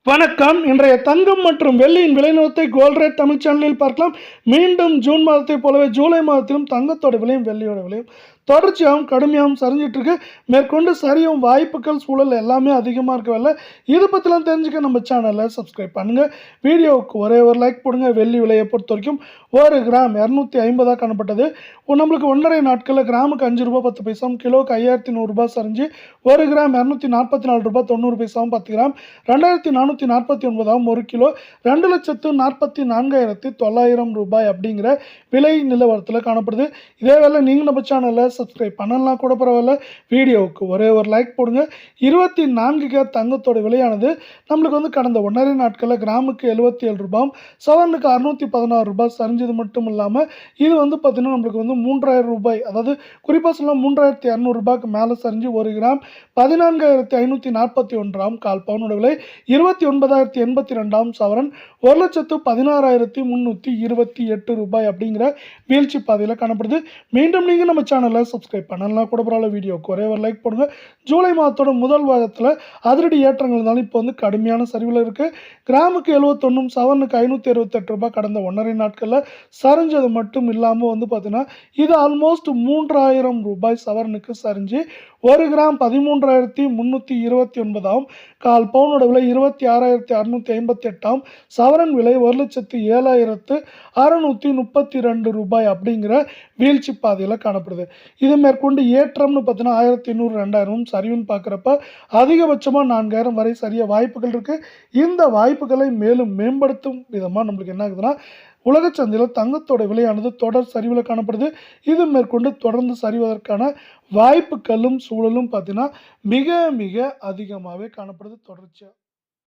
வணக்கம். இன்றைய தங்கம் மற்றும் வெள்ளியின் விலை நிலவரத்தை கோல்ட் ரேட் தமிழ் சேனலில் பார்க்கலாம். மீண்டும் ஜூன் மாதத்தைப் போலவே ஜூலை மாதத்திலும் தங்கத்தோட விலையும் வெள்ளியோட விலையும் தொடர்ச்சியாகவும் கடுமையாகவும் சரிஞ்சிட்டு இருக்கு. மேற்கொண்டு சரியும் வாய்ப்புகள் சூழல் எல்லாமே அதிகமாக இருக்கவில்லை. இதை பற்றிலாம் தெரிஞ்சுக்க நம்ம சேனலை சப்ஸ்கிரைப் பண்ணுங்க. வீடியோவுக்கு ஒரே ஒரு லைக் போடுங்க. வெள்ளி விலையை பொறுத்த வரைக்கும் 1 கிராம் 250 காணப்பட்டது. நம்மளுக்கு 1.5 நாட்களில் கிராமுக்கு 5 ரூபாய் 10 பைசாவும், கிலோக்கு 5100 ரூபாய் சரிஞ்சு 1 கிராம் 244 ரூபாய் 90 பைசாவும், 10 கிராம் 2449 1 கிலோ 2,44,900 ரூபாய் அப்படிங்கிற விலை நிலவரத்தில் காணப்படுது. இதே வேலை நீங்கள் நம்ம சேனலை சப்ஸ்கிரைப் பண்ணலாம் கூட பரவாயில்ல. வீடியோவுக்கு ஒரே ஒரு லைக் போடுங்க. 24 கேரட் தங்கத்தோட விலையானது நம்மளுக்கு கடந்த 1.5 நாட்களில் கிராமுக்கு 77 ரூபாயும், சவரனுக்கு 616 ரூபாய் சரிஞ்சது மட்டும் இல்லாமல் இது பார்த்தீங்கன்னா நம்மளுக்கு 3000 ரூபாய், அதாவது குறிப்பாக சொல்லலாம் 3200 ரூபாய்க்கு மேலே சரிஞ்சு 1 கிராம் 14,541 கால் பவுனோட விலை 29,082 சவரன் 1,16,328 ரூபாய் அப்படிங்கிற வீழ்ச்சி பாதையில் காணப்படுது. மீண்டும் நீங்கள் நம்ம சேனலை சப்ஸ்கிரைப் பண்ணலாம் கூட பரவாயில்ல. வீடியோக்கு ஒரே ஒரு லைக் போடுங்க. ஜூலை மாதத்தோட முதல் வாரத்தில் அதிரடி ஏற்றங்கள் இருந்தாலும் இப்போ கடுமையான சரிவில் இருக்குது. கிராமுக்கு 71, சவரனுக்கு 568 ரூபாய் கடந்த 1.5 நாட்களில் சரிஞ்சது மட்டும் இல்லாமல் பார்த்தீங்கன்னா இது ஆல்மோஸ்ட் 3000 ரூபாய் சவரனுக்கு சரிஞ்சு 1 கிராம் 13,329 கால் பவுனோட விலை 26,658 சவரன் விலை 1,07,632 ரூபாய் அப்படிங்கிற வீழ்ச்சி பாதையில் காணப்படுது. இது மேற்கொண்டு ஏற்றம்னு பார்த்தீங்கன்னா 1,800 2,000 சரிவுன்னு பார்க்குறப்ப அதிகபட்சமாக 4,000 வரை சரிய வாய்ப்புகள் இருக்குது. இந்த வாய்ப்புகளை மேலும் மேம்படுத்தும் விதமாக நம்மளுக்கு என்ன ஆகுதுன்னா உலக சந்தையில் தங்கத்தோட விலையானது தொடர் சரிவில் காணப்படுது. இது மேற்கொண்டு தொடர்ந்து சரிவதற்கான வாய்ப்புகளும் சூழலும் பார்த்தீங்கன்னா மிக மிக அதிகமாகவே காணப்படுது தொடர்ச்சியாக.